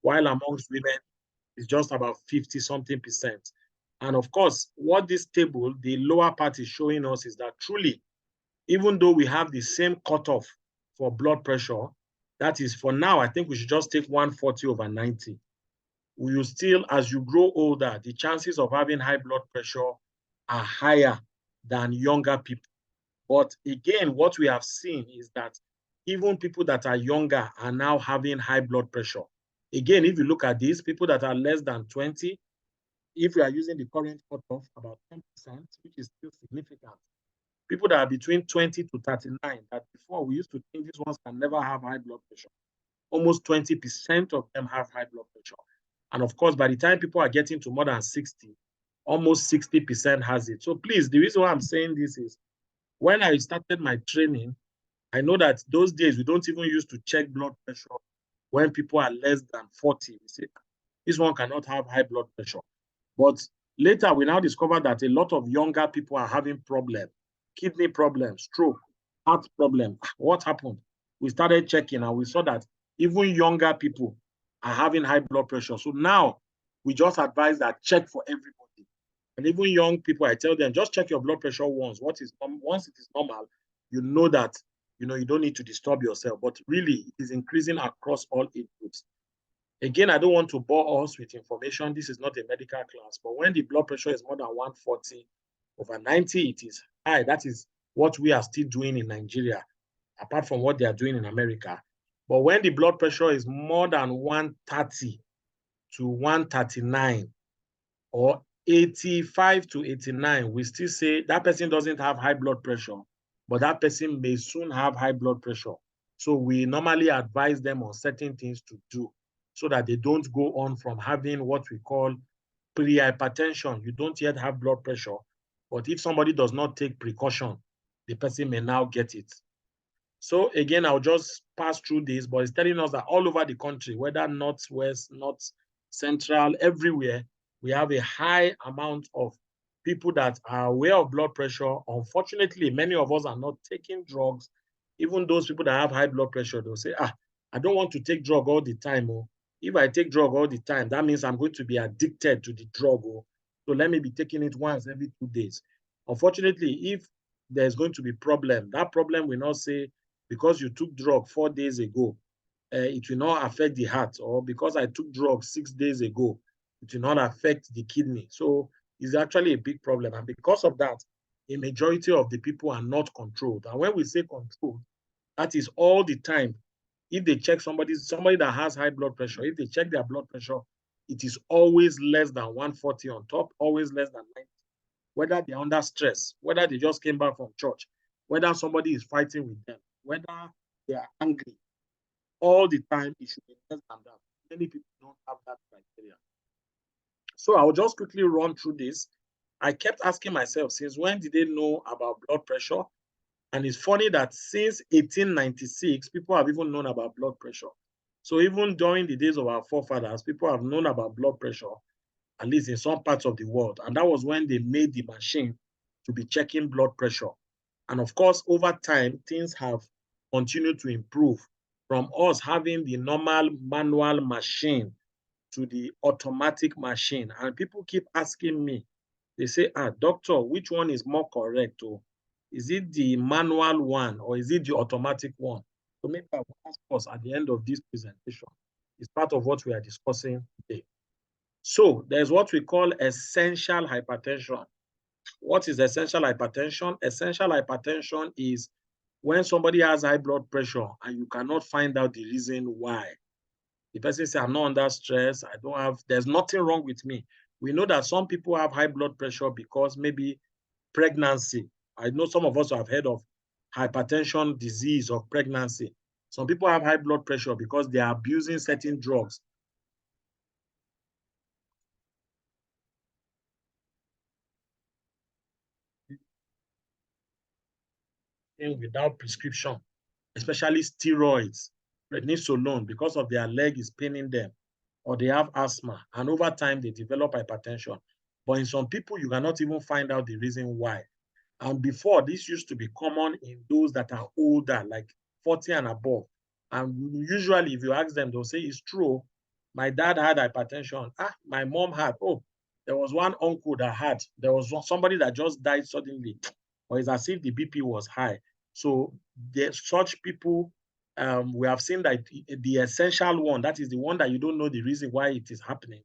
while amongst women, it's just about 50-something%. And of course, what this table, the lower part is showing us is that truly, even though we have the same cutoff for blood pressure, that is for now, I think we should just take 140/90. We will still, as you grow older, the chances of having high blood pressure are higher than younger people. But again, what we have seen is that even people that are younger are now having high blood pressure. Again, if you look at these, people that are less than 20, if we are using the current cutoff, about 10%, which is still significant. People that are between 20 to 39, that before we used to think these ones can never have high blood pressure. Almost 20% of them have high blood pressure. And of course, by the time people are getting to more than 60, almost 60% has it. So please, the reason why I'm saying this is when I started my training, I know that those days we don't even use to check blood pressure when people are less than 40. We say, this one cannot have high blood pressure. But later we now discover that a lot of younger people are having problems, kidney problems, stroke, heart problem. What happened? We started checking and we saw that even younger people are having high blood pressure. So now we just advise that check for everybody. And even young people, I tell them, just check your blood pressure once. Once it is normal, you know that you don't need to disturb yourself. But really, it is increasing across all age groups. Again, I don't want to bore us with information. This is not a medical class. But when the blood pressure is more than 140/90, it is high. That is what we are still doing in Nigeria, apart from what they are doing in America. But when the blood pressure is more than 130 to 139 or 85 to 89, we still say that person doesn't have high blood pressure, but that person may soon have high blood pressure. So we normally advise them on certain things to do so that they don't go on from having what we call pre-hypertension. You don't yet have blood pressure, but if somebody does not take precaution, the person may now get it. So again, I'll just pass through this, but it's telling us that all over the country, whether north, west, north, central, everywhere, we have a high amount of people that are aware of blood pressure. Unfortunately, many of us are not taking drugs. Even those people that have high blood pressure, they'll say, I don't want to take drug all the time. Oh. If I take drug all the time, that means I'm going to be addicted to the drug. Oh. So let me be taking it once every 2 days. Unfortunately, if there's going to be problem, that problem will not say, because you took drug 4 days ago, it will not affect the heart, or because I took drugs 6 days ago, it will not affect the kidney. So it's actually a big problem. And because of that, a majority of the people are not controlled. And when we say controlled, that is all the time. If they check somebody that has high blood pressure, if they check their blood pressure, it is always less than 140 on top, always less than 90. Whether they're under stress, whether they just came back from church, whether somebody is fighting with them, whether they are angry, all the time it should be less than that. Many people don't have that criteria. So I'll just quickly run through this. I kept asking myself, since when did they know about blood pressure? And it's funny that since 1896, people have even known about blood pressure. So even during the days of our forefathers, people have known about blood pressure, at least in some parts of the world. And that was when they made the machine to be checking blood pressure. And of course, over time, things have continued to improve from us having the normal manual machine to the automatic machine. And people keep asking me, they say, doctor, which one is more correct? Or is it the manual one or is it the automatic one? So maybe I will ask us at the end of this presentation. It's part of what we are discussing today. So there's what we call essential hypertension. What is essential hypertension? Essential hypertension is when somebody has high blood pressure and you cannot find out the reason why. The person says, I'm not under stress, there's nothing wrong with me. We know that some people have high blood pressure because maybe pregnancy. I know some of us have heard of hypertension disease of pregnancy. Some people have high blood pressure because they are abusing certain drugs. Without prescription, especially steroids, prednisolone, because of their leg is paining them, or they have asthma, and over time they develop hypertension. But in some people, you cannot even find out the reason why. And before, this used to be common in those that are older, like 40 and above. And usually, if you ask them, they'll say it's true. My dad had hypertension. My mom had. Oh, there was one uncle that had. There was somebody that just died suddenly, or it's as if the BP was high. So there's such people. We have seen that the essential one, that is the one that you don't know the reason why it is happening,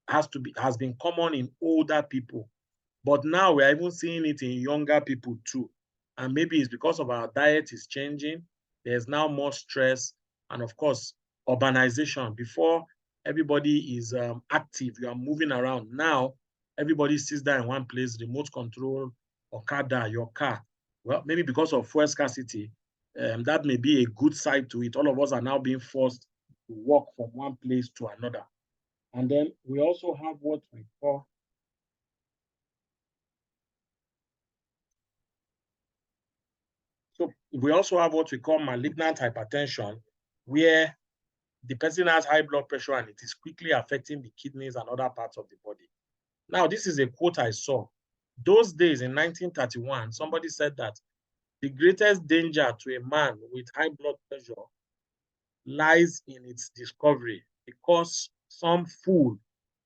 has been common in older people. But now we're even seeing it in younger people too. And maybe it's because of our diet is changing. There's now more stress. And of course, urbanization. Before, everybody is active. You are moving around. Now, everybody sits down in one place, remote control, Okada, your car. Well, maybe because of fuel scarcity, that may be a good side to it. All of us are now being forced to walk from one place to another. And then we also have what we call malignant hypertension, where the person has high blood pressure and it is quickly affecting the kidneys and other parts of the body. Now, this is a quote I saw. Those days in 1931, somebody said that the greatest danger to a man with high blood pressure lies in its discovery, because some fool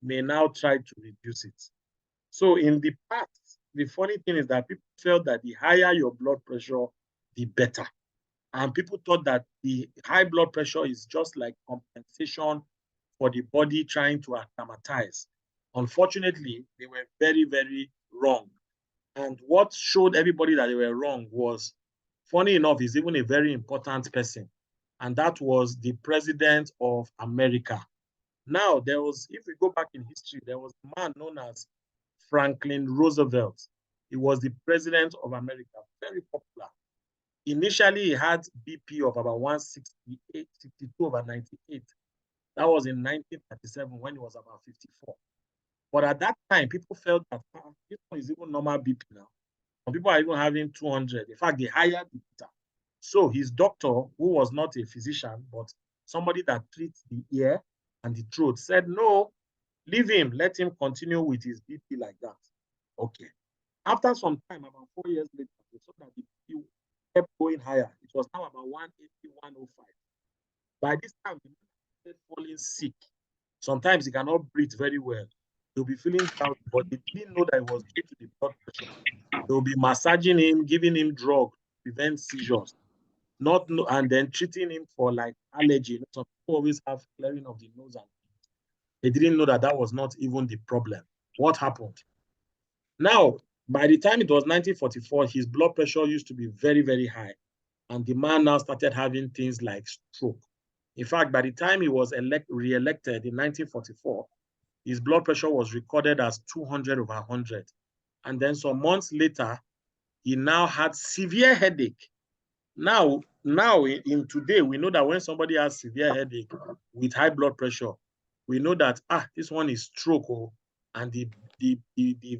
may now try to reduce it. So in the past, the funny thing is that people felt that the higher your blood pressure, the better. And people thought that the high blood pressure is just like compensation for the body trying to acclimatize. Unfortunately, they were very, very wrong. And what showed everybody that they were wrong was, funny enough, is even a very important person. And that was the president of America. Now, if we go back in history, there was a man known as Franklin Roosevelt. He was the president of America, very popular. Initially, he had BP of about 168, 62 over 98. That was in 1937 when he was about 54. But at that time, people felt that this one is even normal BP now. Some people are even having 200. In fact, the higher the better. So his doctor, who was not a physician, but somebody that treats the ear and the throat, said, no, leave him. Let him continue with his BP like that. Okay. After some time, about 4 years later, they saw that the BP kept going higher. It was now about 180, 105. By this time, the man started falling sick. Sometimes he cannot breathe very well. He'll be feeling down, but they didn't know that it was due to the blood pressure. They'll be massaging him, giving him drugs to prevent seizures, and then treating him for like allergy. Some people always have clearing of the nose, and they didn't know that that was not even the problem. What happened? Now, by the time it was 1944, his blood pressure used to be very, very high. And the man now started having things like stroke. In fact, by the time he was re-elected in 1944, his blood pressure was recorded as 200 over 100. And then some months later, he now had severe headache. Now in today, we know that when somebody has severe headache with high blood pressure, we know that, this one is stroke, and the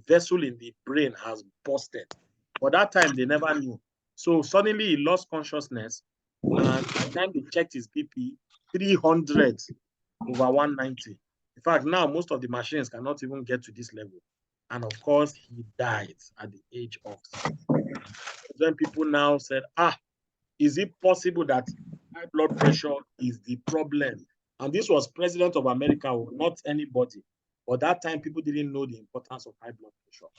vessel in the brain has busted. But that time, they never knew. So suddenly he lost consciousness, and by the time they checked his BP, 300 over 190. In fact, now most of the machines cannot even get to this level. And of course, he died at the age of 60. Then people now said, is it possible that high blood pressure is the problem? And this was President of America, not anybody. But that time, people didn't know the importance of high blood pressure.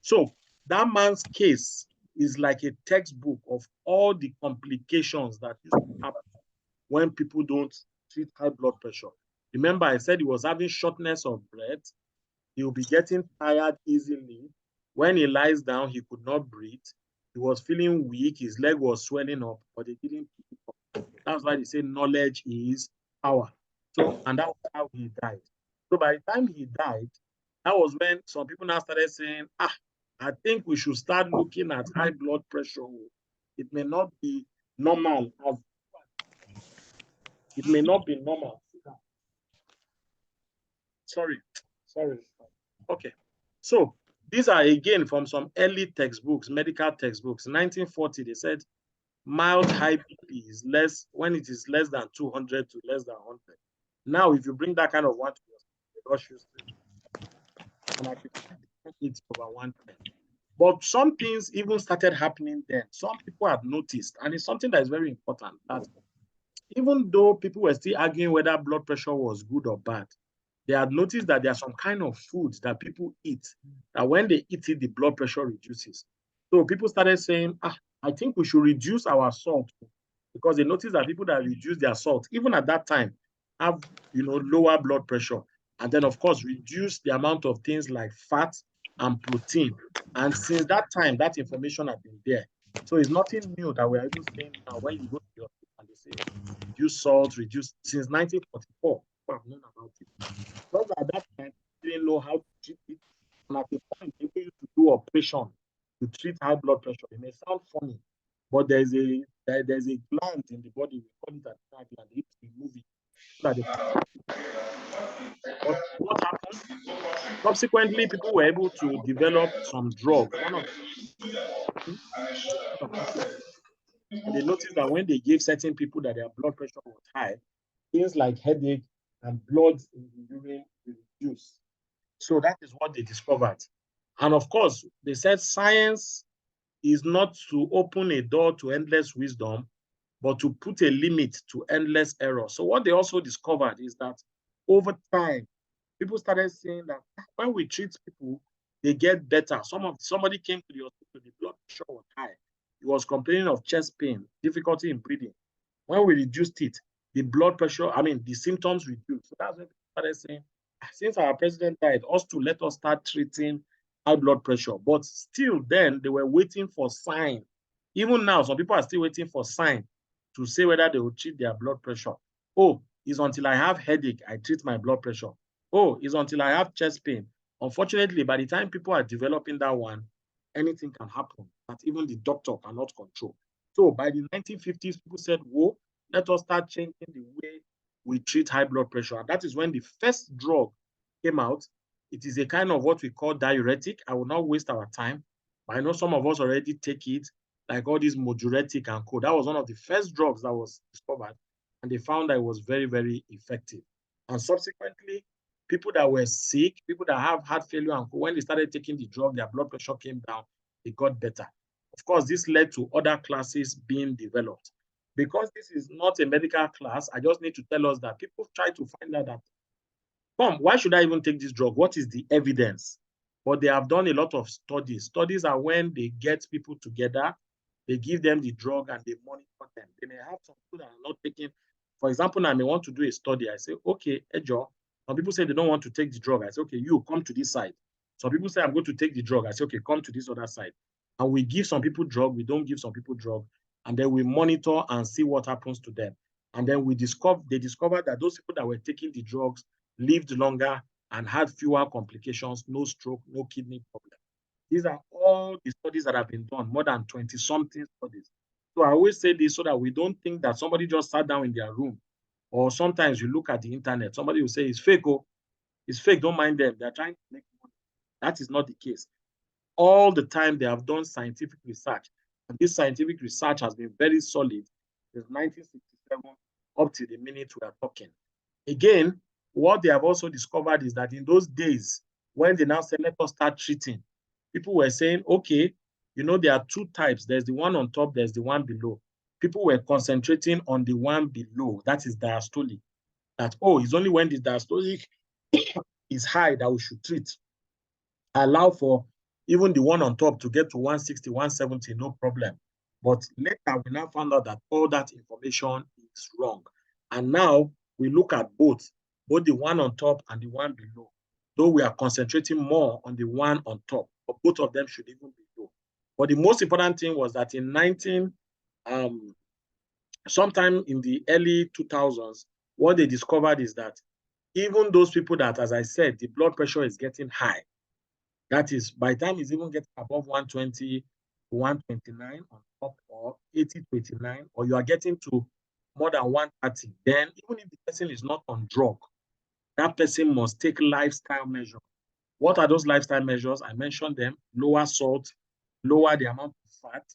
So that man's case is like a textbook of all the complications that used to happen when people don't treat high blood pressure. Remember, I said he was having shortness of breath. He will be getting tired easily. When he lies down, he could not breathe. He was feeling weak. His leg was swelling up, but they didn't pick it up. That's why they say knowledge is power. So, and that was how he died. So by the time he died, that was when some people now started saying, I think we should start looking at high blood pressure. It may not be normal. It may not be normal. Sorry. Okay. So these are again from some early textbooks, medical textbooks. In 1940, they said mild high BP is less when it is less than 200 to less than 100. Now, if you bring that kind of one to the rush you and I it's over 110. But some things even started happening then. Some people have noticed, and it's something that is very important, that even though people were still arguing whether blood pressure was good or bad, they had noticed that there are some kind of foods that people eat that when they eat it, the blood pressure reduces. So people started saying, I think we should reduce our salt, because they noticed that people that reduce their salt, even at that time, have lower blood pressure. And then, of course, reduce the amount of things like fat and protein. And since that time, that information has been there. So it's nothing new that we're even saying now when you go to your and they say reduce salt, reduce since 1944. I've known about it. Because at that time, they didn't know how to treat it. And at the point, people used to do operation to treat high blood pressure. It may sound funny, but there's a gland in the body, we call it a gland, they need to remove it so that they can. But what happened? Subsequently, people were able to develop some drugs. One of them, and they noticed that when they gave certain people that their blood pressure was high, things like headache and blood in the urine reduced. So that is what they discovered. And of course, they said science is not to open a door to endless wisdom, but to put a limit to endless error. So what they also discovered is that over time, people started saying that when we treat people, they get better. Somebody came to the hospital, the blood pressure was high. He was complaining of chest pain, difficulty in breathing. When we reduced it, the blood pressure, the symptoms reduced. So that's when people started saying, since our president died, us to let us start treating high blood pressure. But still then, they were waiting for sign. Even now, some people are still waiting for sign to say whether they will treat their blood pressure. Oh, it's until I have headache, I treat my blood pressure. Oh, it's until I have chest pain. Unfortunately, by the time people are developing that one, anything can happen that even the doctor cannot control. So by the 1950s, people said, whoa, let us start changing the way we treat high blood pressure. And that is when the first drug came out. It is a kind of what we call diuretic. I will not waste our time, but I know some of us already take it, like all these moduretic and co. That was one of the first drugs that was discovered, and they found that it was very, very effective. And subsequently, people that were sick, people that have heart failure and co, when they started taking the drug, their blood pressure came down, they got better. Of course, this led to other classes being developed. Because this is not a medical class, I just need to tell us that people try to find out that, why should I even take this drug? What is the evidence? But they have done a lot of studies. Studies are when they get people together, they give them the drug and they monitor them. They may have some people that are not taking. For example, now I may want to do a study. I say, okay, Ejo, some people say they don't want to take the drug. I say, okay, you come to this side. Some people say, I'm going to take the drug. I say, okay, come to this other side. And we give some people drug, we don't give some people drug. And then we monitor and see what happens to them. And then they discovered that those people that were taking the drugs lived longer and had fewer complications, no stroke, no kidney problem. These are all the studies that have been done, more than 20-something studies. So I always say this so that we don't think that somebody just sat down in their room, or sometimes you look at the internet, somebody will say it's fake, oh, it's fake, don't mind them, they're trying to make money. That is not the case. All the time they have done scientific research, and this scientific research has been very solid since 1967 up to the minute we are talking. Again, what they have also discovered is that in those days, when they now said, let us start treating, people were saying, okay, there are two types. There's the one on top, there's the one below. People were concentrating on the one below, that is diastolic. That, it's only when the diastolic is high that we should treat. Allow for even the one on top to get to 160, 170, no problem. But later, we now found out that all that information is wrong. And now we look at both the one on top and the one below. Though we are concentrating more on the one on top, but both of them should even be low. But the most important thing was that in sometime in the early 2000s, what they discovered is that even those people that, as I said, the blood pressure is getting high, that is, by the time it's even getting above 120, 129 on top, or 80 to 89, or you are getting to more than 130, then even if the person is not on drug, that person must take lifestyle measures. What are those lifestyle measures? I mentioned them: lower salt, lower the amount of fat,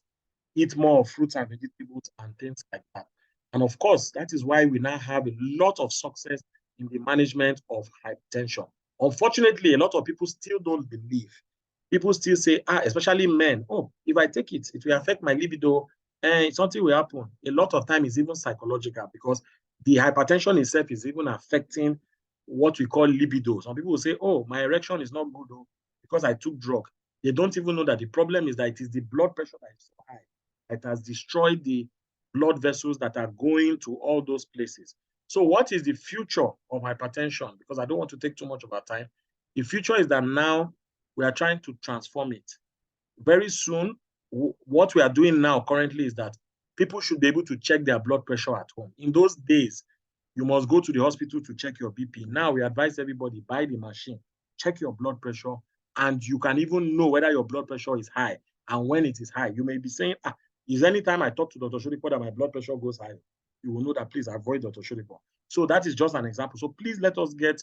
eat more of fruits and vegetables, and things like that. And of course, that is why we now have a lot of success in the management of hypertension. Unfortunately, a lot of people still don't believe. People still say, especially men, if I take it, it will affect my libido, And something will happen. A lot of time is even psychological because the hypertension itself is even affecting what we call libido. Some people will say, oh, my erection is not good though, because I took drug. They don't even know that the problem is that it is the blood pressure that is so high. It has destroyed the blood vessels that are going to all those places. So what is the future of hypertension? Because I don't want to take too much of our time. The future is that now we are trying to transform it. Very soon, what we are doing now currently is that people should be able to check their blood pressure at home. In those days, you must go to the hospital to check your BP. Now we advise everybody, buy the machine, check your blood pressure, and you can even know whether your blood pressure is high and when it is high. You may be saying, is any time I talk to Dr. Shodipo that my blood pressure goes high? You will know that please avoid Dr. Shodipo. So that is just an example. So please let us get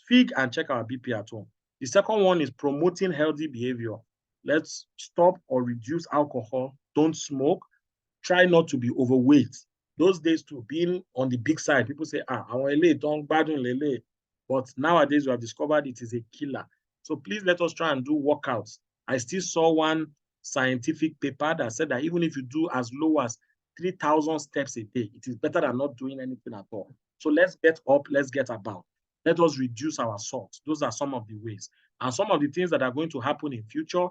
fig and check our BP at home. The second one is promoting healthy behavior. Let's stop or reduce alcohol. Don't smoke. Try not to be overweight. Those days too, being on the big side, people say, àwọn eléyìí tó ń gbádùn lélẹ̀. But nowadays we have discovered it is a killer. So please let us try and do workouts. I still saw one scientific paper that said that even if you do as low as 3,000 steps a day, it is better than not doing anything at all. So let's get up, let's get about. Let us reduce our salt. Those are some of the ways. And some of the things that are going to happen in future,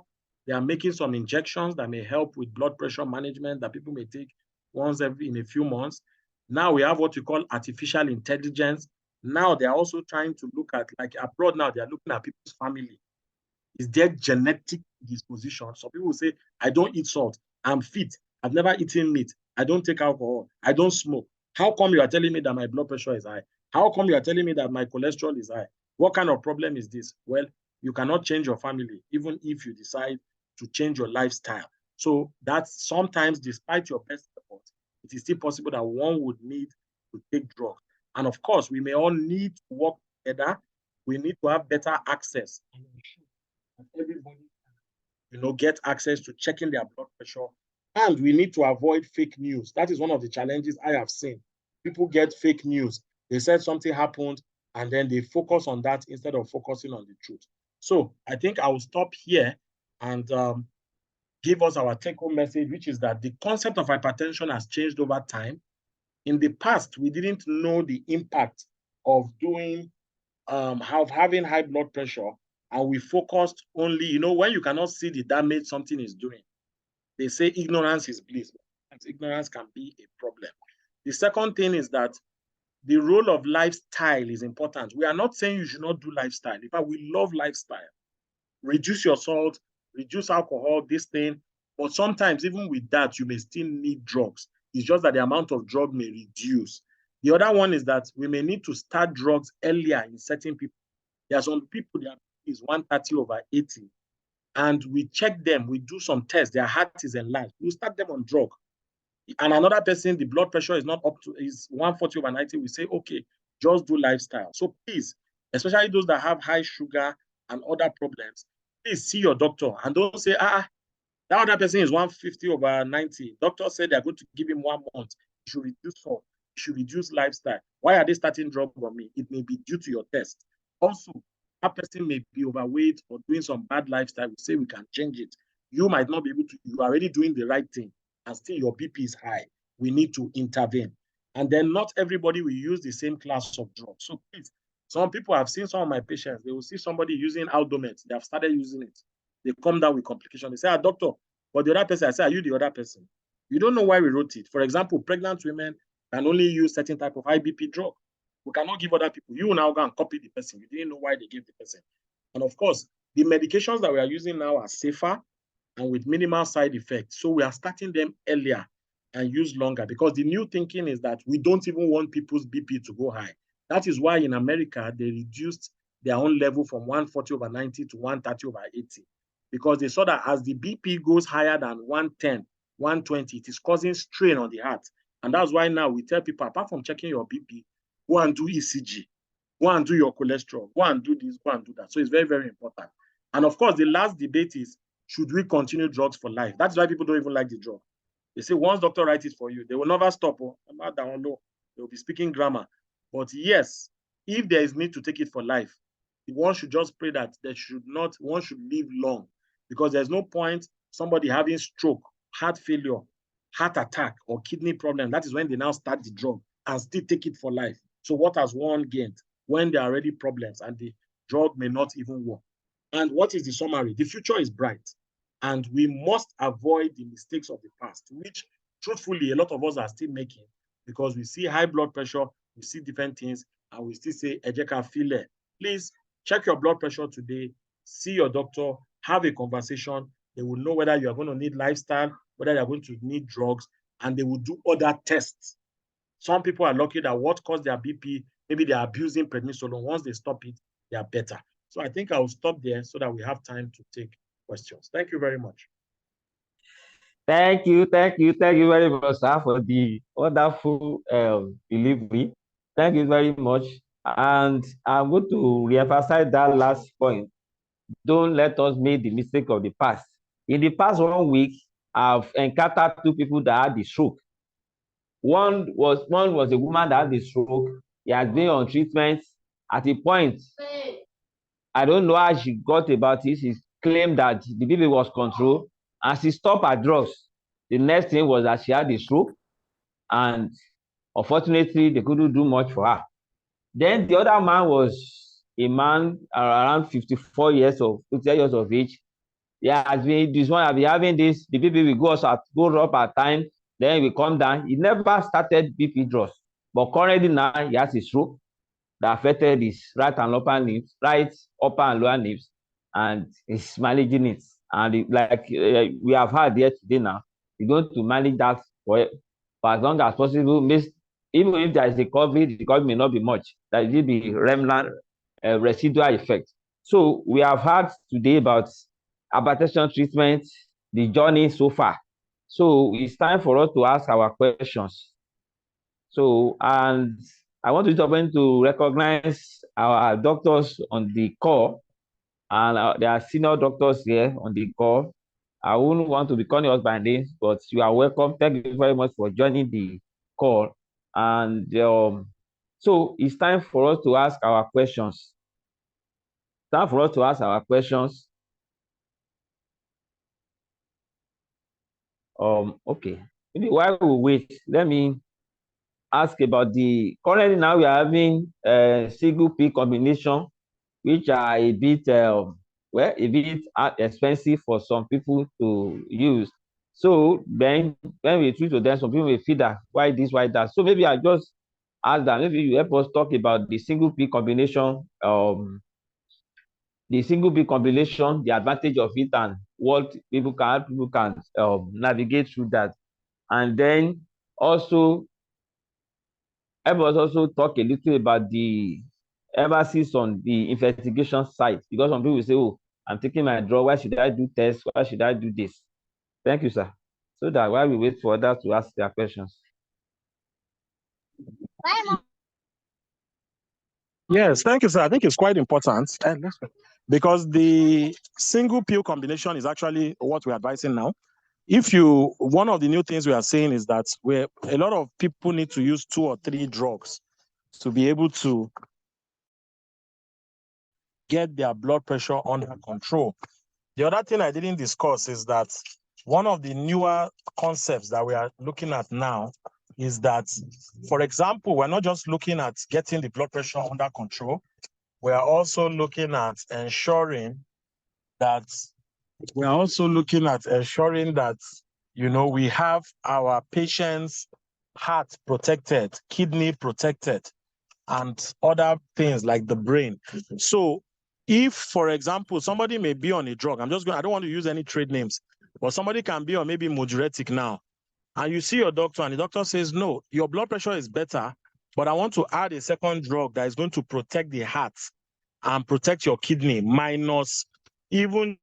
they are making some injections that may help with blood pressure management that people may take once in a few months. Now we have what we call artificial intelligence. Now they are also trying to look at, like abroad now, they are looking at people's family. Is there genetic disposition? Some people will say, I don't eat salt. I'm fit. I've never eaten meat. I don't take alcohol. I don't smoke. How come you are telling me that my blood pressure is high? How come you are telling me that my cholesterol is high? What kind of problem is this? Well, you cannot change your family, even if you decide to change your lifestyle. So that's sometimes, despite your best effort, it is still possible that one would need to take drugs. And of course, we may all need to work together. We need to have better access. And everybody, get access to checking their blood pressure. And we need to avoid fake news. That is one of the challenges I have seen. People get fake news. They said something happened, and then they focus on that instead of focusing on the truth. So I think I will stop here and give us our take-home message, which is that the concept of hypertension has changed over time. In the past, we didn't know the impact of having high blood pressure, and we focused only, when you cannot see the damage something is doing. They say ignorance is bliss. And ignorance can be a problem. The second thing is that the role of lifestyle is important. We are not saying you should not do lifestyle. In fact, we love lifestyle. Reduce your salt, reduce alcohol, this thing. But sometimes, even with that, you may still need drugs. It's just that the amount of drug may reduce. The other one is that we may need to start drugs earlier in certain people. There are some people, their is 130/80. And we check them, we do some tests, their heart is enlarged. We start them on drug. And another person, the blood pressure is not up to, is 140/90. We say, okay, just do lifestyle. So please, especially those that have high sugar and other problems, please see your doctor and don't say, that other person is 150/90. Doctor said they're going to give him 1 month. You should reduce salt. You should reduce lifestyle. Why are they starting drug on me? It may be due to your test. Also, that person may be overweight or doing some bad lifestyle. We say we can change it. You might not be able to, you are already doing the right thing and still your BP is high. We need to intervene. And then not everybody will use the same class of drugs. So please, some people, have seen some of my patients, they will see somebody using Aldomet. They have started using it. They come down with complications. They say, doctor, but the other person, I say, are you the other person? You don't know why we wrote it. For example, pregnant women can only use certain type of high BP drug. We cannot give other people. You now go and copy the person. You didn't know why they gave the person. And of course, the medications that we are using now are safer and with minimal side effects. So we are starting them earlier and use longer because the new thinking is that we don't even want people's BP to go high. That is why in America, they reduced their own level from 140/90 to 130/80 because they saw that as the BP goes higher than 110, 120, it is causing strain on the heart. And that's why now we tell people, apart from checking your BP, go and do ECG, go and do your cholesterol, go and do this, go and do that. So it's very, very important. And of course, the last debate is, should we continue drugs for life? That's why people don't even like the drug. They say once doctor writes it for you, they will never stop. They will be speaking grammar. But yes, if there is need to take it for life, one should just pray that one should live long because there's no point somebody having stroke, heart failure, heart attack or kidney problem, that is when they now start the drug and still take it for life. So what has one gained when there are already problems and the drug may not even work? And what is the summary? The future is bright, and we must avoid the mistakes of the past, which truthfully a lot of us are still making, because we see high blood pressure, we see different things, and we still say, Ejeka file. Please check your blood pressure today, see your doctor, have a conversation. They will know whether you are going to need lifestyle, whether you're going to need drugs, and they will do other tests. Some people are lucky that what caused their BP, maybe they're abusing prednisolone. Once they stop it, they are better. So I think I will stop there so that we have time to take questions. Thank you very much. Thank you very much, sir, for the wonderful delivery. Thank you very much. And I'm going to reemphasize that last point. Don't let us make the mistake of the past. In the past 1 week, I've encountered two people that had the stroke. One was a woman that had the stroke. He has been on treatment. At a point, I don't know how she got about it. She claimed that the baby was controlled, and she stopped her drugs. The next thing was that she had a stroke, and unfortunately, they couldn't do much for her. Then the other man was a man around 54 years of 50 years of age. Yeah, has been this one have been having this. The BP will go up at time, then it will come down. He never started BP drugs, but currently now he has a stroke that affected his right and upper limbs, right upper and lower limbs, and he's managing it. And we have had here today now, he's going to manage that for as long as possible. Even if there is a recovery, the recovery may not be much. There will be remnant residual effect. So we have heard today about hypertension treatment, the journey so far. So it's time for us to ask our questions. So, and I want to use the opportunity to recognize our doctors on the call, and there are senior doctors here on the call. I wouldn't want to be calling us by name, but you are welcome. Thank you very much for joining the call. And so it's time for us to ask our questions. Time for us to ask our questions. Okay. Maybe while we wait, let me ask about the currently now we are having single P combination, which are a bit a bit expensive for some people to use. So then when we treat to them, some people may feel that why this, why that. So maybe I just ask that maybe you help us talk about the single P combination, the advantage of it, and what people can navigate through that. And then also help us also talk a little about the emphasis on the investigation side, because some people say, oh, I'm taking my drug, why should I do tests, why should I do this? Thank you, sir. So that while we wait for others to ask their questions. Yes, thank you, sir. I think it's quite important because the single pill combination is actually what we're advising now. One of the new things we are saying is that a lot of people need to use 2 or 3 drugs to be able to get their blood pressure under control. The other thing I didn't discuss is that one of the newer concepts that we are looking at now is that, for example, we're not just looking at getting the blood pressure under control, we are also looking at ensuring that we have our patient's heart protected, kidney protected, and other things like the brain. So if, for example, somebody may be on a drug, I don't want to use any trade names, but somebody can be on maybe Moduretic now, and you see your doctor and the doctor says, no, your blood pressure is better, but I want to add a second drug that is going to protect the heart and protect your kidney, minus even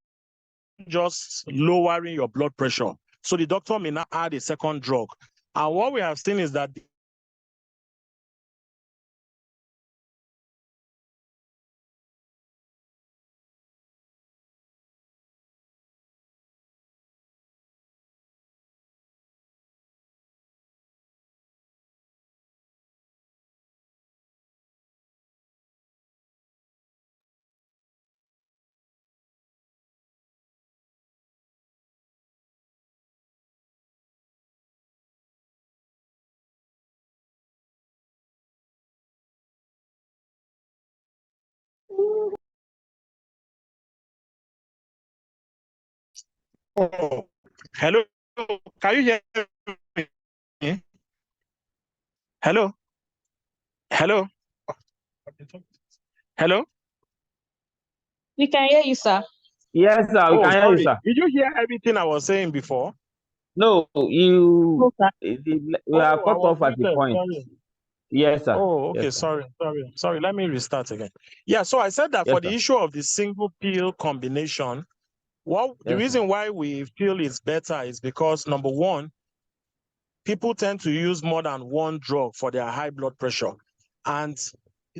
just lowering your blood pressure. So the doctor may not add a second drug. And what we have seen is that Oh, hello. Can you hear me? Hello? Hello? Hello? We can hear you, sir. Yes, sir. We Oh, can hear you, sorry. sir. Did you hear everything I was saying before? No, you No, sir. we are Oh, I cut was off at the muted. point. Sorry. Yes, sir. Oh, okay. Yes, sir. Sorry. Let me restart again. Yeah, so I said that Yes, for the sir. issue of the single pill combination, the Yes, sir. reason why we feel it's better is because, number one, people tend to use more than one drug for their high blood pressure. And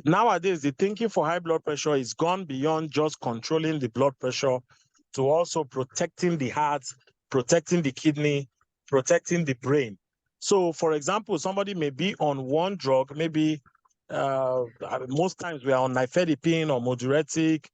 nowadays, the thinking for high blood pressure is gone beyond just controlling the blood pressure to also protecting the heart, protecting the kidney, protecting the brain. So, for example, somebody may be on one drug, maybe most times we are on nifedipine or moduretic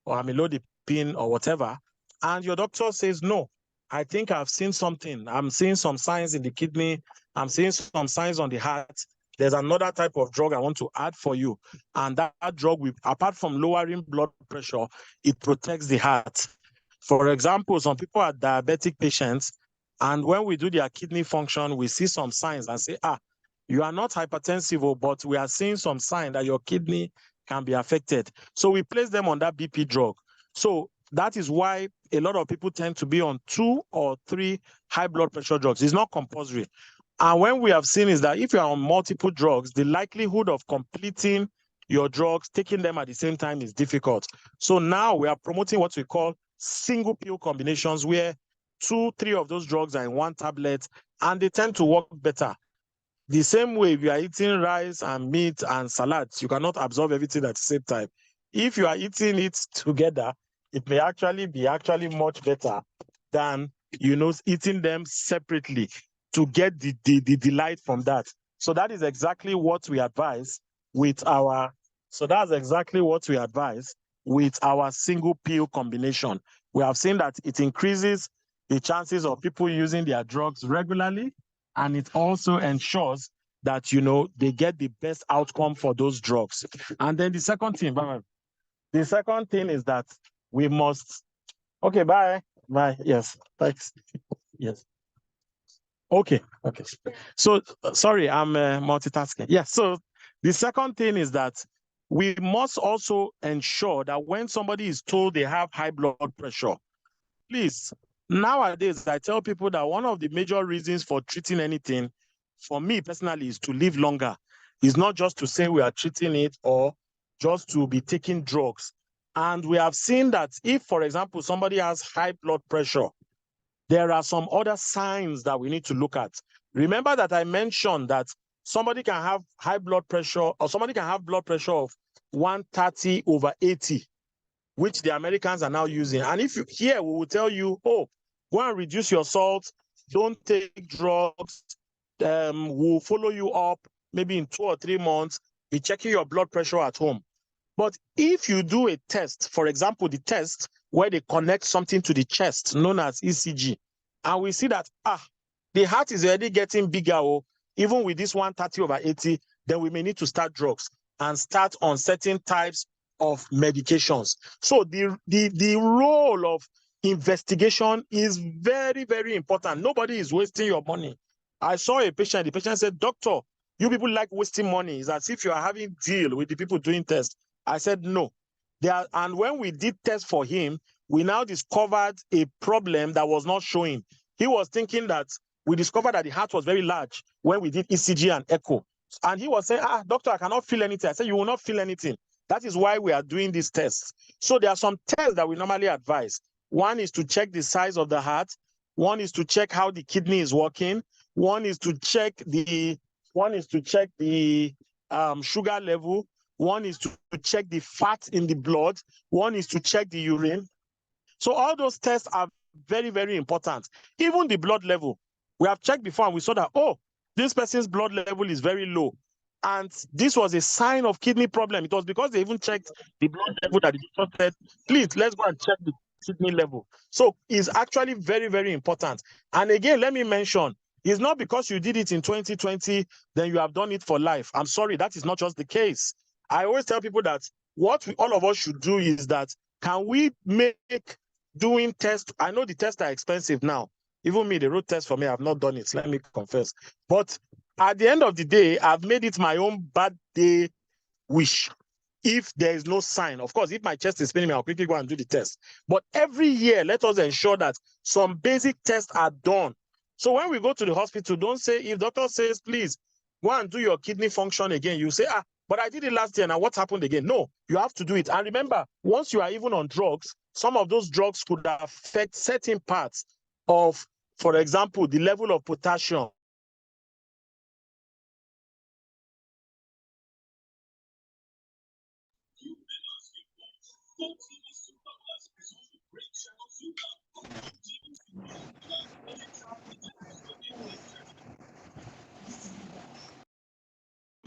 or amlodipine or whatever, and your doctor says, no, I think I've seen something. I'm seeing some signs in the kidney. I'm seeing some signs on the heart. There's another type of drug I want to add for you. And that drug, apart from lowering blood pressure, it protects the heart. For example, some people are diabetic patients, and when we do their kidney function, we see some signs and say, you are not hypertensive, but we are seeing some sign that your kidney can be affected. So we place them on that BP drug. So that is why a lot of people tend to be on 2 or 3 high blood pressure drugs. It's not compulsory. And when we have seen is that if you are on multiple drugs, the likelihood of completing your drugs, taking them at the same time is difficult. So now we are promoting what we call single pill combinations where 2, 3 of those drugs are in one tablet and they tend to work better. The same way, if you are eating rice and meat and salads, you cannot absorb everything at the same time. If you are eating it together, it may actually be much better than eating them separately to get the delight from that. So that is exactly what we advise with our. So that's exactly what we advise with our single pill combination. We have seen that it increases the chances of people using their drugs regularly, and it also ensures that they get the best outcome for those drugs. And then the second thing is that we must. Okay, bye. Yes, thanks. Yes. Okay. So sorry, I'm multitasking. Yeah. So the second thing is that we must also ensure that when somebody is told they have high blood pressure, please, nowadays, I tell people that one of the major reasons for treating anything, for me personally, is to live longer. It's not just to say we are treating it or just to be taking drugs. And we have seen that if, for example, somebody has high blood pressure, there are some other signs that we need to look at. Remember that I mentioned that somebody can have high blood pressure or somebody can have blood pressure of 130/80. Which the Americans are now using. And if you here, we will tell you, go and reduce your salt, don't take drugs, we'll follow you up maybe in 2 or 3 months, be checking your blood pressure at home. But if you do a test, for example, the test where they connect something to the chest, known as ECG, and we see that, the heart is already getting bigger, even with this 130/80, then we may need to start drugs and start on certain types of medications. So the role of investigation is very, very important. Nobody is wasting your money. I saw a patient, the patient said, doctor, you people like wasting money. It's as if you are having deal with the people doing tests. I said, no. And when we did tests for him, we now discovered a problem that was not showing. He was thinking that we discovered that the heart was very large when we did ECG and echo. And he was saying, doctor, I cannot feel anything. I said, you will not feel anything. That is why we are doing these tests. So there are some tests that we normally advise. One is to check the size of the heart. One is to check how the kidney is working. One is to check the sugar level. One is to check the fat in the blood. One is to check the urine. So all those tests are very, very important. Even the blood level. We have checked before and we saw that, this person's blood level is very low. And this was a sign of kidney problem. It was because they even checked the blood level that the doctor said, please, let's go and check the kidney level. So it's actually very, very important. And again, let me mention, it's not because you did it in 2020, then you have done it for life. I'm sorry, that is not just the case. I always tell people that what all of us should do is that, can we make doing tests. I know the tests are expensive now. Even me, they wrote tests for me. I've not done it. Let me confess. But at the end of the day, I've made it my own birthday wish. If there is no sign, of course, if my chest is spinning, I'll quickly go and do the test. But every year, let us ensure that some basic tests are done. So when we go to the hospital, don't say, if doctor says, please, go and do your kidney function again, you say, but I did it last year, now what happened again? No, you have to do it. And remember, once you are even on drugs, some of those drugs could affect certain parts of, for example, the level of potassium.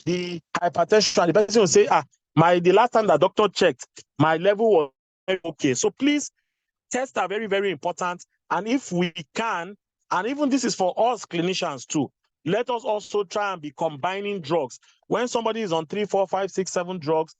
The hypertension, the person will say, the last time the doctor checked, my level was okay. So please, tests are very, very important. And if we can, and even this is for us clinicians too, let us also try and be combining drugs. When somebody is on 3, 4, 5, 6, 7 drugs,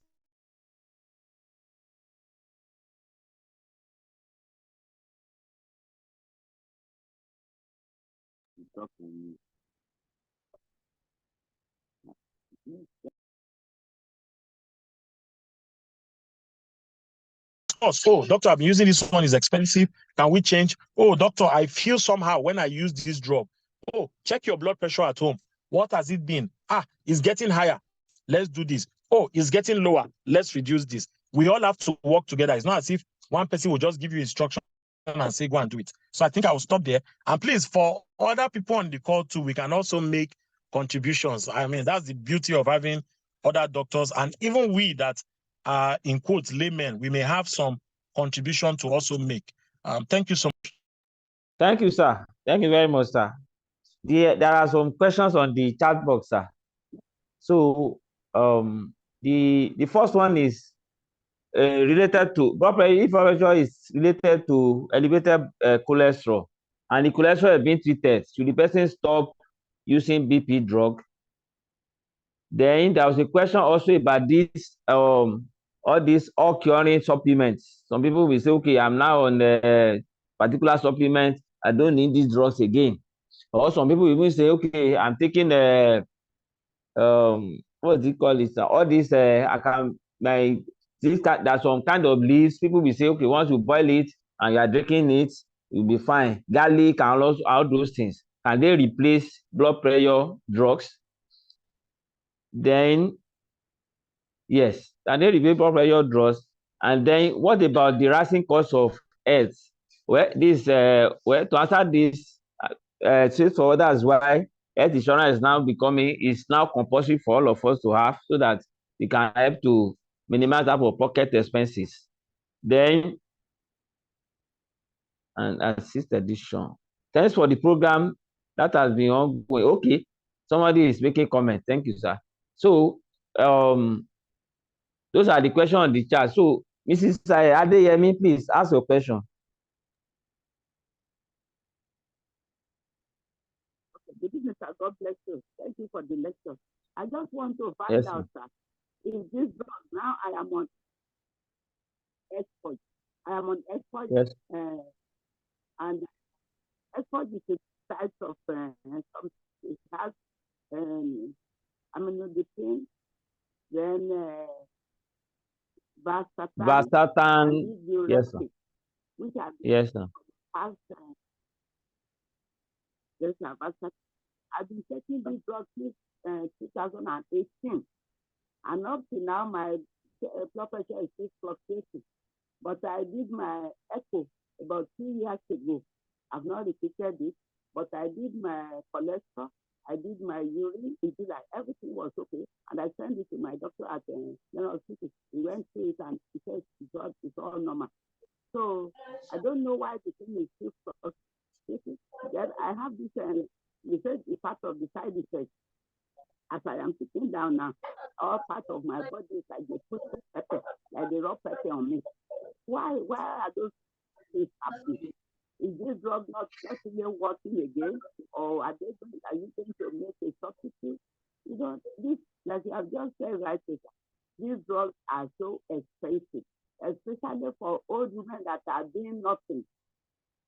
oh, doctor, I'm using this one, is expensive. Can we change? Oh, doctor, I feel somehow when I use this drug. Oh, check your blood pressure at home. What has it been? It's getting higher. Let's do this. Oh, it's getting lower. Let's reduce this. We all have to work together. It's not as if one person will just give you instruction and say, go and do it. So I think I will stop there. And please, for other people on the call too, we can also make contributions. I mean, that's the beauty of having other doctors, and even we that are, in quotes, laymen, we may have some contribution to also make. Thank you so much. Thank you, sir. Thank you very much, sir. There are some questions on the chat box, sir. So the first one is related to blood pressure. If blood pressure is related to elevated cholesterol, and the cholesterol is being treated, should the person stop using BP drug? Then there was a question also about this all these curing supplements. Some people will say, okay, I'm now on a particular supplement, I don't need these drugs again. Or some people even say, okay, I'm taking what do you call it? All these there's some kind of leaves. People will say, okay, once you boil it and you are drinking it, you'll be fine. Garlic and all those things. Can they replace blood pressure drugs? Then yes, can they replace blood pressure drugs? And then what about the rising cost of health? Well, to answer this, so that's why health insurance is now compulsory for all of us to have, so that we can help to minimize our pocket expenses. Then, and assist edition. Thanks for the program that has been ongoing. Okay, somebody is making comment. Thank you, sir. So those are the questions on the chat. So Mrs. Adeyemi, please ask your question. Good evening, sir. God bless you. Thank you for the lecture. I just want to find out, sir, in this drug, now I am on export. I am on export, yes. And export is a type of it has amlodipine, then Vasatan, yes, sir. Which are yes, sir. Past, yes, sir. I've been taking this drug since 2018, and up to now my blood pressure is still fluctuating. But I did my echo about 2 years ago. I've not repeated it, but I did my cholesterol, I did my urine, everything was okay, and I sent it to my doctor at the hospital. He went through it and he said it's all normal. So I don't know why the thing is still fluctuating. Then I have this. They said it's part of the side effects. As I am sitting down now, all part of my body is like they put pepper, like they rub pepper on me. Why are those things happening? Is this drug not really working again, or are you going to make a substitute? This, like you have just said right, these drugs are so expensive, especially for for old women that are doing nothing.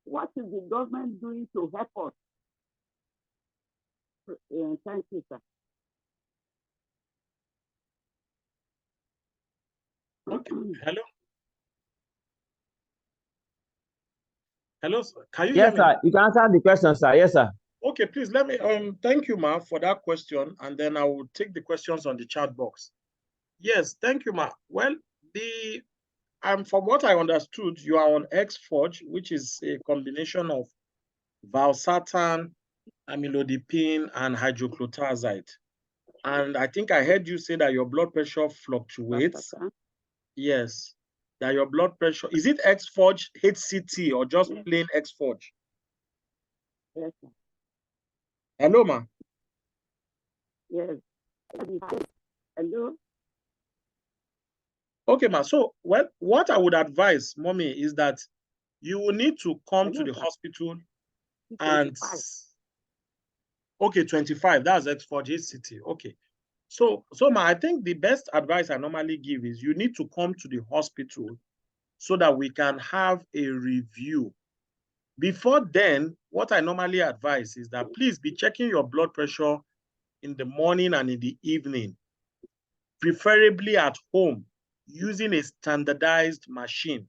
What is the government doing to help us? Thank you, sir. Okay. Hello. Hello, sir. Can you Yes, hear me? sir. You can answer the question, sir. Yes, sir. Okay, please let me thank you, ma, for that question, and then I will take the questions on the chat box. Yes, thank you, ma. Well, the from what I understood, you are on X-Forge, which is a combination of valsartan, amlodipine, and hydrochlorothiazide. And I think I heard you say that your blood pressure fluctuates. Yes, that your blood pressure, is it X-Forge HCT or just plain X-Forge? Yes. Hello, ma. Yes. Hello. Okay, ma. So, well, what I would advise, mommy, is that you will need to come to the hospital and 25. okay, 25. That's X-Forge HCT. Okay. So, ma, I think the best advice I normally give is you need to come to the hospital so that we can have a review. Before then, what I normally advise is that please be checking your blood pressure in the morning and in the evening, preferably at home, using a standardized machine.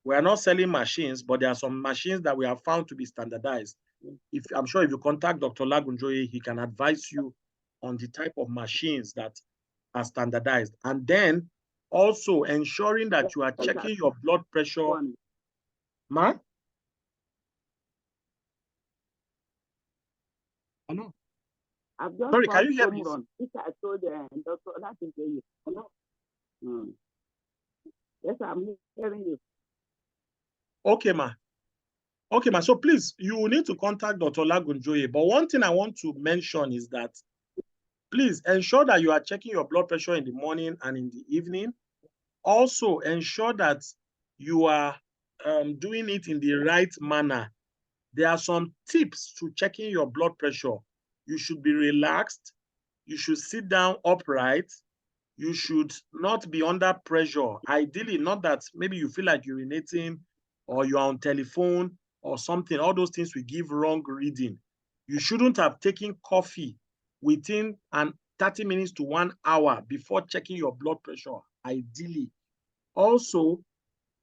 We are not selling machines, but there are some machines that we have found to be standardized. I'm sure if you contact Dr. Lagunjoye, he can advise you on the type of machines that are standardized. And then also ensuring that you are checking your blood pressure. Ma? Hello? I've just Sorry, can you hear me? This I told Dr. Lagunjoye. Hello? Yes, I'm hearing you. Okay, ma. Okay, ma. So please, you will need to contact Dr. Lagunjoye. But one thing I want to mention is that please ensure that you are checking your blood pressure in the morning and in the evening. Also, ensure that you are doing it in the right manner. There are some tips to checking your blood pressure. You should be relaxed. You should sit down upright. You should not be under pressure. Ideally, not that maybe you feel like urinating or you're on telephone or something. All those things will give wrong reading. You shouldn't have taken coffee within 30 minutes to 1 hour before checking your blood pressure, ideally. Also,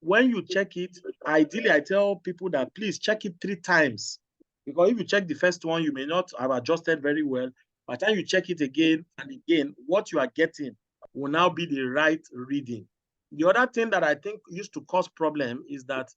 when you check it, ideally, I tell people that please check it 3 times. Because if you check the first one, you may not have adjusted very well. By the time you check it again and again, what you are getting will now be the right reading. The other thing that I think used to cause problem is that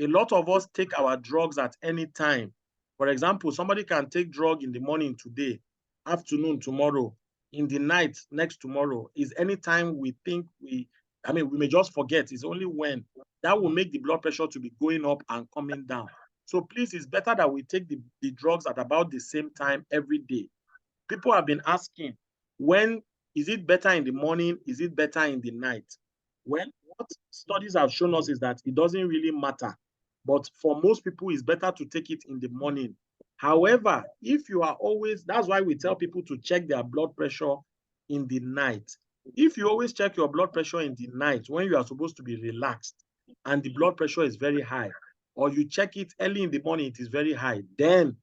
a lot of us take our drugs at any time. For example, somebody can take drug in the morning today, afternoon tomorrow, in the night next tomorrow. Is anytime we think we may just forget. It's only when that will make the blood pressure to be going up and coming down. So please, it's better that we take the drugs at about the same time every day. People have been asking, when is it better in the morning? Is it better in the night? Well, what studies have shown us is that it doesn't really matter. But for most people, it's better to take it in the morning. However, if you are always, that's why we tell people to check their blood pressure in the night. If you always check your blood pressure in the night when you are supposed to be relaxed and the blood pressure is very high, or you check it early in the morning, it is very high, then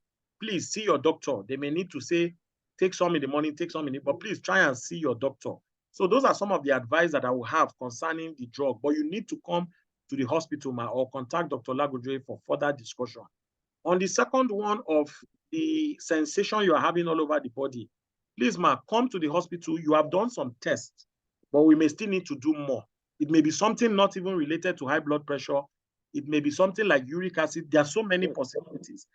please see your doctor. They may need to say, take some in the morning, take some in the, but please try and see your doctor. So those are some of the advice that I will have concerning the drug, but you need to come to the hospital, ma, or contact Dr. Lagunjoye for further discussion. On the second one of the sensation you are having all over the body, please, ma, come to the hospital. You have done some tests, but we may still need to do more. It may be something not even related to high blood pressure. It may be something like uric acid. There are so many possibilities.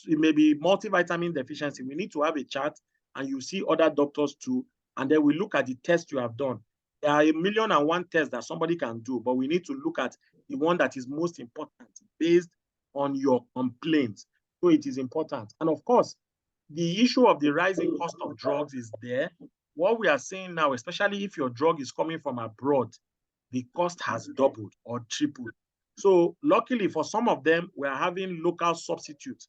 It may be multivitamin deficiency. We need to have a chat and you see other doctors too. And then we look at the test you have done. There are 1,000,001 tests that somebody can do, but we need to look at the one that is most important based on your complaints. So it is important. And of course, the issue of the rising cost of drugs is there. What we are seeing now, especially if your drug is coming from abroad, the cost has doubled or tripled. So luckily for some of them, we are having local substitutes.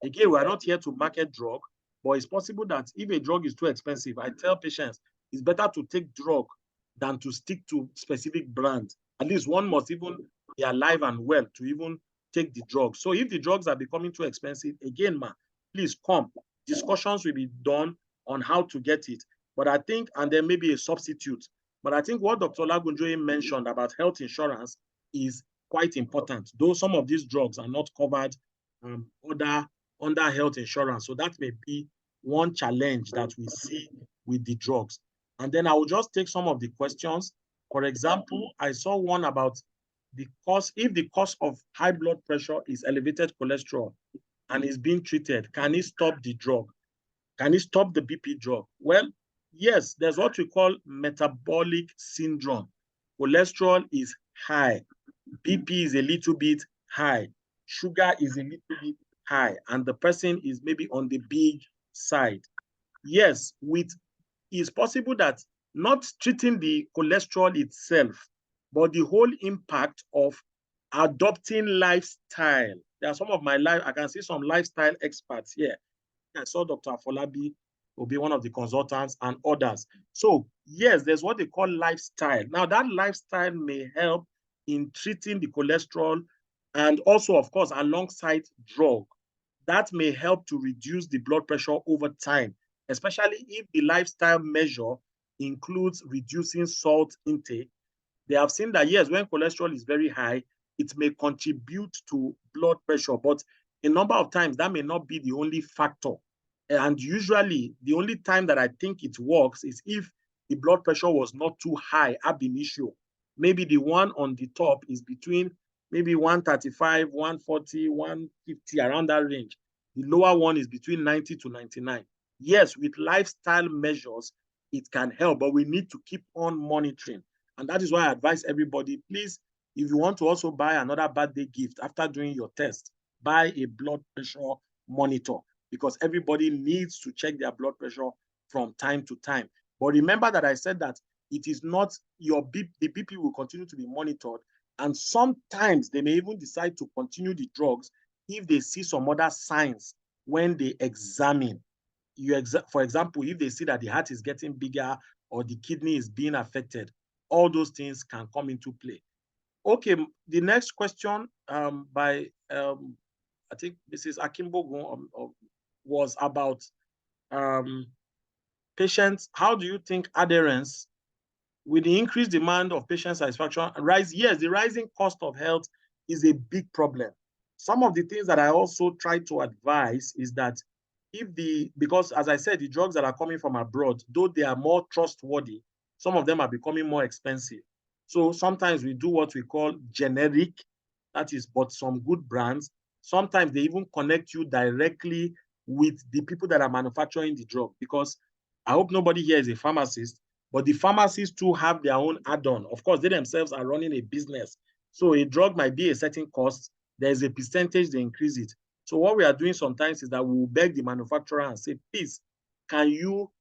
Again, we are not here to market drug, but it's possible that if a drug is too expensive, I tell patients it's better to take drug than to stick to specific brands. At least one must even be alive and well to even take the drugs. So if the drugs are becoming too expensive, again, ma, please come. Discussions will be done on how to get it. But I think, and there may be a substitute. But I think what Dr. Lagunjoye mentioned about health insurance is quite important, though some of these drugs are not covered under health insurance. So that may be one challenge that we see with the drugs. And then I will just take some of the questions. For example, I saw one about the cause, if the cause of high blood pressure is elevated cholesterol and is being treated, can it stop the drug? Can it stop the BP drug? Well, yes, there's what we call metabolic syndrome. Cholesterol is high, BP is a little bit high, sugar is a little bit high, and the person is maybe on the big side. Yes, it's possible that not treating the cholesterol itself, but the whole impact of adopting lifestyle. There are some of I can see some lifestyle experts here. I saw Dr. Afolabi will be one of the consultants and others. So yes, there's what they call lifestyle. Now that lifestyle may help in treating the cholesterol and also, of course, alongside drug. That may help to reduce the blood pressure over time, especially if the lifestyle measure includes reducing salt intake. They have seen that, yes, when cholesterol is very high, it may contribute to blood pressure, but a number of times that may not be the only factor. And usually the only time that I think it works is if the blood pressure was not too high ab initio. Maybe the one on the top is between maybe 135, 140, 150, around that range. The lower one is between 90 to 99. Yes, with lifestyle measures, it can help, but we need to keep on monitoring. And that is why I advise everybody, please, if you want to also buy another birthday gift after doing your test, buy a blood pressure monitor, because everybody needs to check their blood pressure from time to time. But remember that I said that it is not the BP will continue to be monitored. And sometimes they may even decide to continue the drugs if they see some other signs when they examine. For example, if they see that the heart is getting bigger or the kidney is being affected, all those things can come into play. Okay, the next question by I think Mrs. Akimbogun was about patients. How do you think adherence with the increased demand of patient satisfaction yes, the rising cost of health is a big problem. Some of the things that I also try to advise is that because as I said, the drugs that are coming from abroad, though they are more trustworthy, some of them are becoming more expensive. So sometimes we do what we call generic, that is, but some good brands. Sometimes they even connect you directly with the people that are manufacturing the drug, because I hope nobody here is a pharmacist, but the pharmacists too have their own add-on. Of course, they themselves are running a business. So a drug might be a certain cost. There's a percentage, they increase it. So what we are doing sometimes is that we will beg the manufacturer and say, please, can you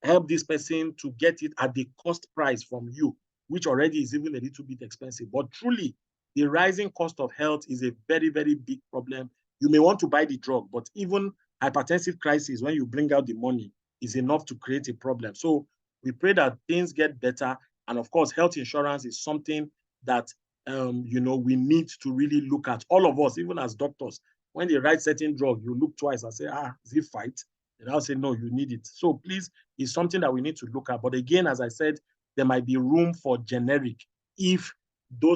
help this person to get it at the cost price from you, which already is even a little bit expensive. But truly, the rising cost of health is a very, very big problem. You may want to buy the drug, but even hypertensive crisis, when you bring out the money, is enough to create a problem. So we pray that things get better. And of course, health insurance is something that we need to really look at. All of us, even as doctors, when they write certain drug, you look twice and say, is it fight? And I'll say, no, you need it. So please, it's something that we need to look at. But again, as I said, there might be room for generic if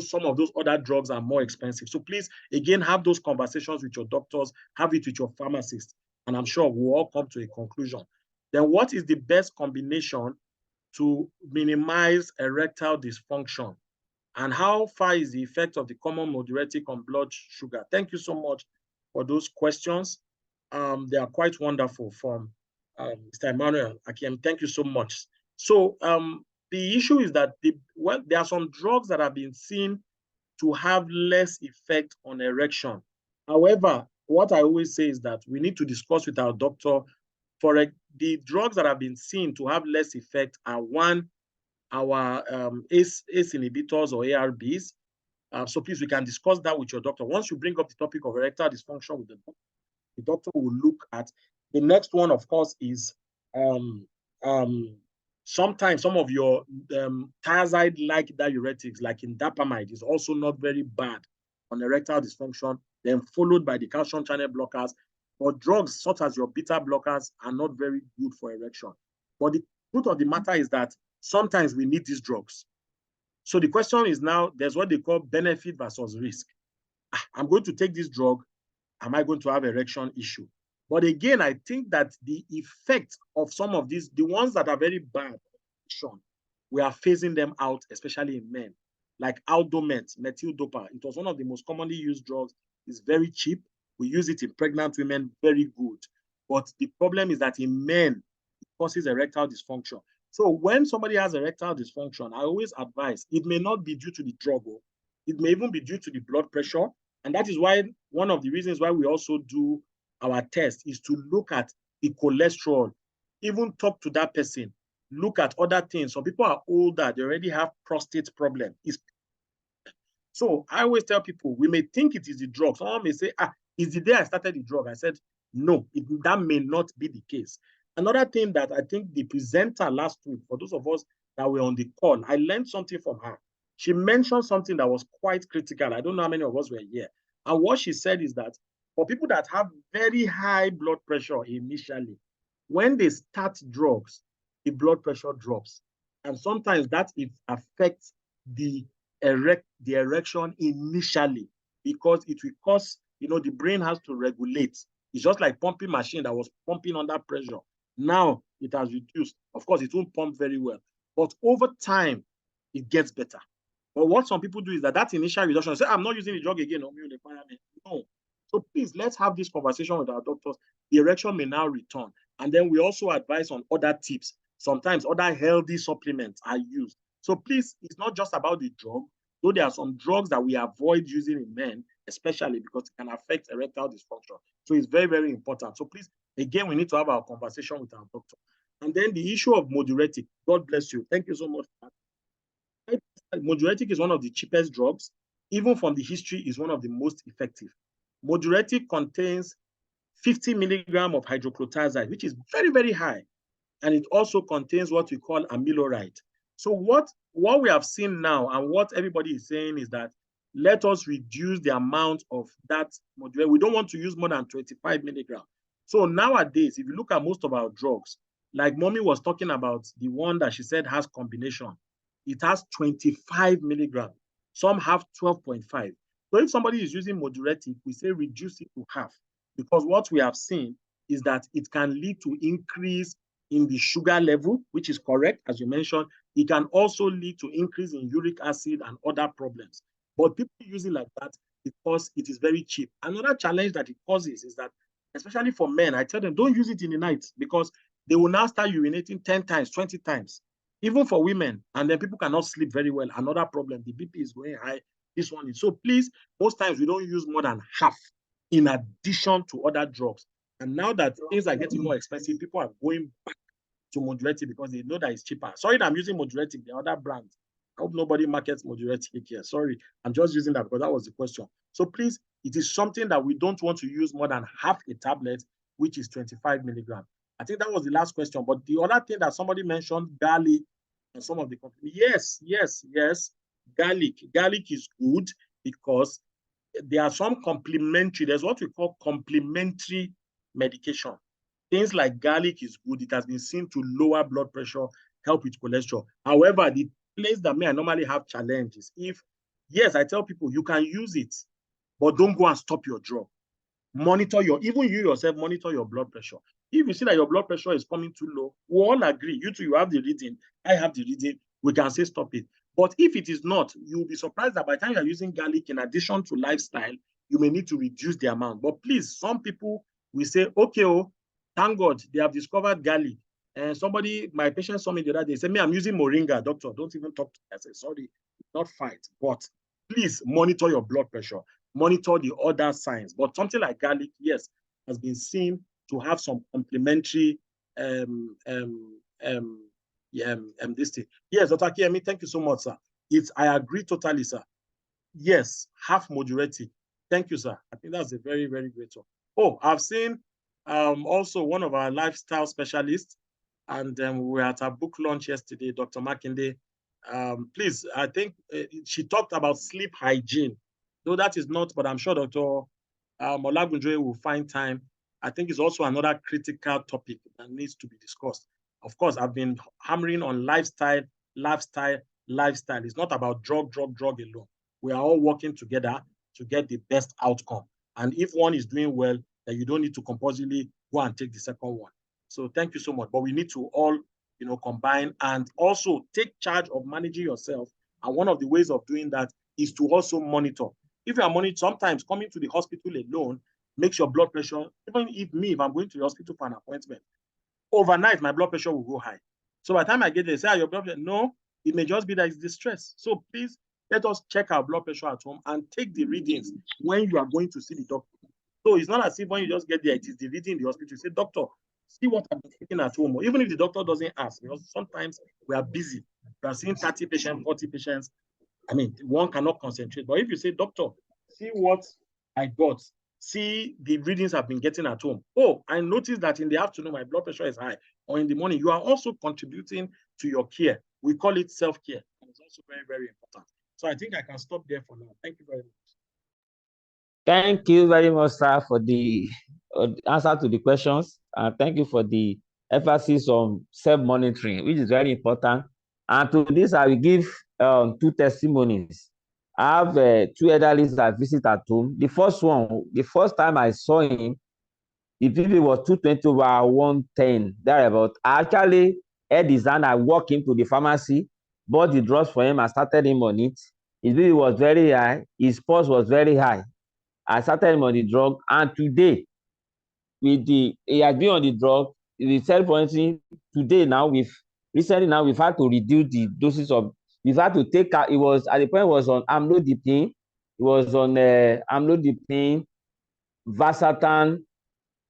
some of those other drugs are more expensive. So please, again, have those conversations with your doctors, have it with your pharmacist, and I'm sure we'll all come to a conclusion. Then what is the best combination to minimize erectile dysfunction? And how far is the effect of the common diuretic on blood sugar? Thank you so much for those questions. They are quite wonderful from Mr. Emmanuel Akiem. Thank you so much. So the issue is that there are some drugs that have been seen to have less effect on erection. However, what I always say is that we need to discuss with our doctor. For the drugs that have been seen to have less effect are our ACE inhibitors or ARBs. So please, we can discuss that with your doctor. Once you bring up the topic of erectile dysfunction with the doctor will look at. The next one, of course, is Sometimes some of your thiazide-like diuretics, like indapamide, is also not very bad on erectile dysfunction, then followed by the calcium channel blockers. But drugs such as your beta blockers are not very good for erection. But the truth of the matter is that sometimes we need these drugs. So the question is now, there's what they call benefit versus risk. I'm going to take this drug. Am I going to have erection issue? But again, I think that the effect of some of these, the ones that are very bad, we are phasing them out, especially in men, like Aldomet, methyl dopa. It was one of the most commonly used drugs. It's very cheap. We use it in pregnant women, very good. But the problem is that in men, it causes erectile dysfunction. So when somebody has erectile dysfunction, I always advise, it may not be due to the drug, it may even be due to the blood pressure. And that is why one of the reasons why we also do our test is to look at the cholesterol, even talk to that person, look at other things. Some people are older, they already have prostate problem. So I always tell people, we may think it is the drug. Someone may say, it's the day I started the drug. I said, no, that may not be the case. Another thing that I think the presenter last week, for those of us that were on the call, I learned something from her. She mentioned something that was quite critical. I don't know how many of us were here. And what she said is that for people that have very high blood pressure initially, when they start drugs, the blood pressure drops. And sometimes that affects the erection initially, because it will cause, the brain has to regulate. It's just like pumping machine that was pumping under pressure. Now it has reduced. Of course, it won't pump very well, but over time, it gets better. But what some people do is that initial reduction, say, I'm not using the drug again. No. So please, let's have this conversation with our doctors. The erection may now return. And then we also advise on other tips. Sometimes other healthy supplements are used. So please, it's not just about the drug, though there are some drugs that we avoid using in men, especially because it can affect erectile dysfunction. So it's very, very important. So please, again, we need to have our conversation with our doctor. And then the issue of modulatic. God bless you. Thank you so much for that. Modulatic is one of the cheapest drugs. Even from the history, is one of the most effective. Modulatic contains 50 milligrams of hydrochlorothiazide, which is very, very high. And it also contains what we call amiloride. So what we have seen now and what everybody is saying is that let us reduce the amount of that modulator. We don't want to use more than 25 milligrams. So nowadays, if you look at most of our drugs, like Mommy was talking about, the one that she said has combination, it has 25 milligrams. Some have 12.5. So if somebody is using modulatic, we say reduce it to half, because what we have seen is that it can lead to increase in the sugar level, which is correct, as you mentioned. It can also lead to increase in uric acid and other problems. But people use it like that because it is very cheap. Another challenge that it causes is that, especially for men, I tell them, don't use it in the night, because they will now start urinating 10 times, 20 times. Even for women, and then people cannot sleep very well. Another problem, the BP is going high. This one is. So please, most times we don't use more than half in addition to other drugs. And now that things are getting more expensive, people are going back to modulatic because they know that it's cheaper. Sorry that I'm using modulatic, the other brands. I hope nobody markets modulatic here. Sorry, I'm just using that because that was the question. So please, it is something that we don't want to use more than half a tablet, which is 25 milligrams. I think that was the last question. But the other thing that somebody mentioned, garlic, and some of the companies. Yes. Garlic. Garlic is good because there are some complementary, there's what we call complementary medication. Things like garlic is good. It has been seen to lower blood pressure, help with cholesterol. However, the place that I normally have challenges, yes, I tell people you can use it, but don't go and stop your drug. Monitor even you yourself, monitor your blood pressure. If you see that your blood pressure is coming too low, we all agree. You two, you have the reading, I have the reading, we can say stop it. But if it is not, you'll be surprised that by the time you're using garlic in addition to lifestyle, you may need to reduce the amount. But please, some people will say, okay, thank God they have discovered garlic. And my patient saw me the other day, said, I'm using moringa, doctor, don't even talk to me. I said, sorry, not fight, but please monitor your blood pressure. Monitor the other signs. But something like garlic, yes, has been seen to have some complementary this thing. Yes, Dr. Kiemi, thank you so much, sir. I agree totally, sir. Yes, half modulating. Thank you, sir. I think that's a very, very great one. Oh, I've seen also one of our lifestyle specialists, And we were at our book launch yesterday, Dr. Makinde. Please, I think she talked about sleep hygiene. Though that is not, but I'm sure Dr. Olagunjoye will find time. I think it's also another critical topic that needs to be discussed. Of course, I've been hammering on lifestyle. It's not about drug alone. We are all working together to get the best outcome. And if one is doing well, then you don't need to compulsively go and take the second one. So thank you so much. But we need to all, combine and also take charge of managing yourself. And one of the ways of doing that is to also monitor. If you are monitoring, sometimes coming to the hospital alone makes your blood pressure, even if I'm going to the hospital for an appointment, overnight my blood pressure will go high. So by the time I get there, say, your blood pressure, no, it may just be that it's distress. So please let us check our blood pressure at home and take the readings when you are going to see the doctor. So it's not as if when you just get there, it is the reading in the hospital. You say, doctor, see what I've been taking at home. Or even if the doctor doesn't ask, because sometimes we are busy. We are seeing 30 patients, 40 patients. I mean, one cannot concentrate. But if you say, doctor, see what I got, see the readings I've been getting at home. Oh, I noticed that in the afternoon, my blood pressure is high. Or in the morning, you are also contributing to your care. We call it self-care. And it's also very, very important. So I think I can stop there for now. Thank you very much. Thank you very much, sir, for the answer to the questions. And thank you for the emphasis on self-monitoring, which is very important. And to this, I will give 2 testimonies. I have 2 elderly that visit at home. The first time I saw him, the BP was 220/110, thereabout. I actually had his hand. I walked him to the pharmacy, bought the drugs for him, and started him on it. His BP was very high. His pulse was very high. I started him on the drug, and today, he has been on the drug. The self-monitoring today now, recently we've had to reduce the doses of. We've had to take out. It was at the point it was on amlodipine. It was on amlodipine, Vasartan,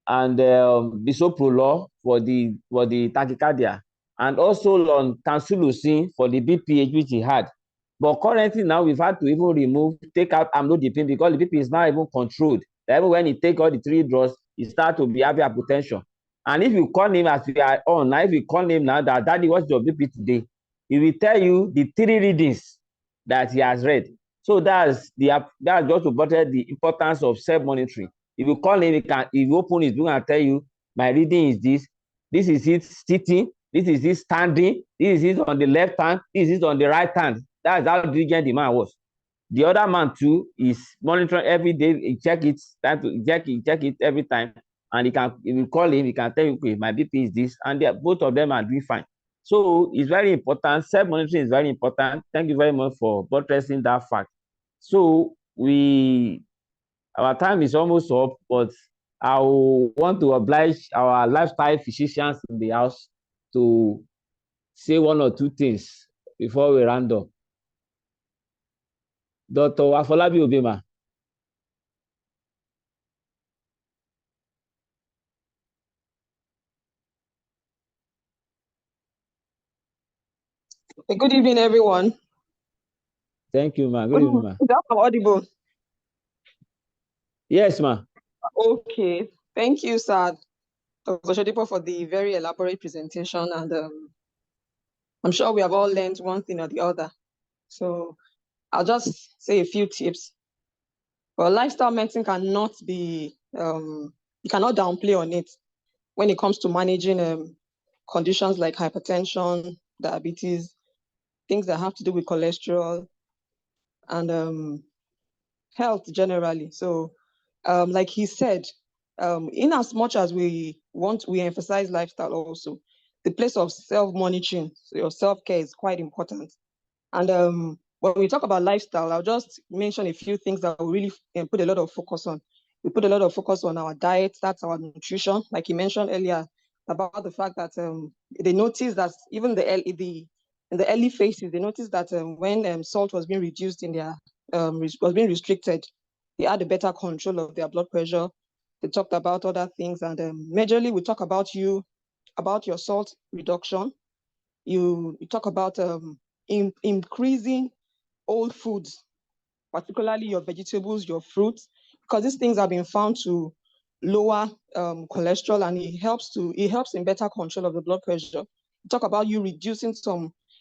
and bisoprolol for the tachycardia, and also on tamsulosin for the BPH which he had. But currently now we've had to even take out amlodipine because the BP is now even controlled. Even when he take all the 3 drugs, he start to be having hypertension. And if you call him as we are on now, if you call him now that daddy, what's your BP today? He will tell you the 3 readings that he has read. So that's just to buttress the importance of self-monitoring. If you call him, if you open his book and tell you, my reading is this is it sitting, this is it standing, this is it on the left hand, this is it on the right hand. That's how diligent the man was. The other man too is monitoring every day. He check it every time, and if you call him, he can tell you, okay, my BP is this, and both of them are doing fine. So it's very important. Self-monitoring is very important. Thank you very much for buttressing that fact. So our time is almost up, but I want to oblige our lifestyle physicians in the house to say 1 or 2 things before we round up. Dr. Afolabi Obima. Good evening, everyone. Thank you, ma. Good evening, ma. Is that audible? Yes, ma. Okay. Thank you, sir, Dr. Shodipo, for the very elaborate presentation. And I'm sure we have all learned one thing or the other. So I'll just say a few tips. Well, lifestyle medicine cannot be, you cannot downplay on it when it comes to managing conditions like hypertension, diabetes, things that have to do with cholesterol, and health generally. So like he said, in as much as we emphasize lifestyle also, the place of self-monitoring, so your self-care is quite important. And when we talk about lifestyle, I'll just mention a few things that we really put a lot of focus on. We put a lot of focus on our diet, that's our nutrition, like you mentioned earlier, about the fact that they noticed that even in the early phases, they noticed that when salt was being reduced in their, was being restricted, they had a better control of their blood pressure. They talked about other things, and majorly we talk about your salt reduction. You talk about increasing whole foods, particularly your vegetables, your fruits, because these things have been found to lower cholesterol, and it helps in better control of the blood pressure. Talk about you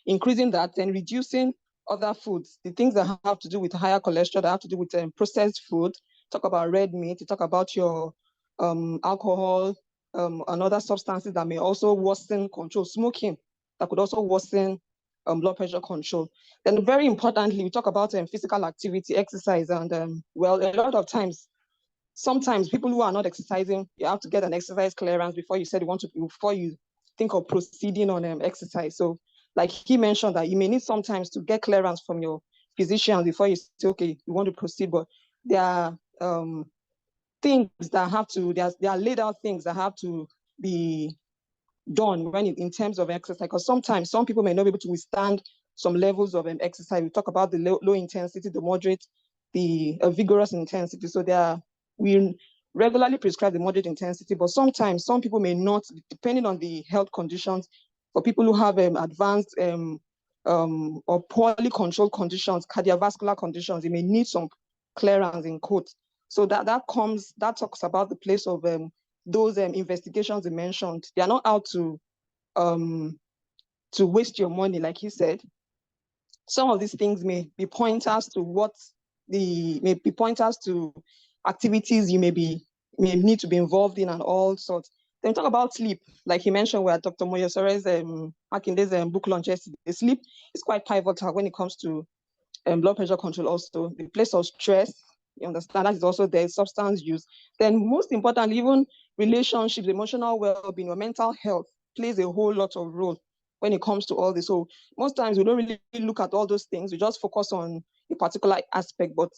increasing that and reducing other foods, the things that have to do with higher cholesterol, that have to do with processed food. Talk about red meat. You talk about your alcohol and other substances that may also worsen control. Smoking, that could also worsen blood pressure control. Then very importantly, we talk about physical activity, exercise, and well, a lot of times, sometimes people who are not exercising, you have to get an exercise clearance before you think of proceeding on exercise. So like he mentioned, that you may need sometimes to get clearance from your physician before you say, okay, you want to proceed. But there are things that there are laid out things that have to be done when in terms of exercise, because sometimes some people may not be able to withstand some levels of exercise. We talk about the low intensity, the moderate, the vigorous intensity. So we regularly prescribe the moderate intensity, but sometimes some people may not, depending on the health conditions. For people who have advanced or poorly controlled conditions, cardiovascular conditions, they may need some clearance in quotes. So that talks about the place of those investigations they mentioned. They are not out to waste your money, like he said. Some of these things may be pointers to activities you may need to be involved in and all sorts. Then we talk about sleep, like he mentioned, where Dr. Moyosore's Makinde's book launch yesterday. Sleep is quite pivotal when it comes to blood pressure control. Also, the place of stress, you understand, that is also there. Substance use. Then most importantly, even relationships, emotional well-being, or mental health plays a whole lot of role when it comes to all this. So most times we don't really look at all those things. We just focus on a particular aspect, but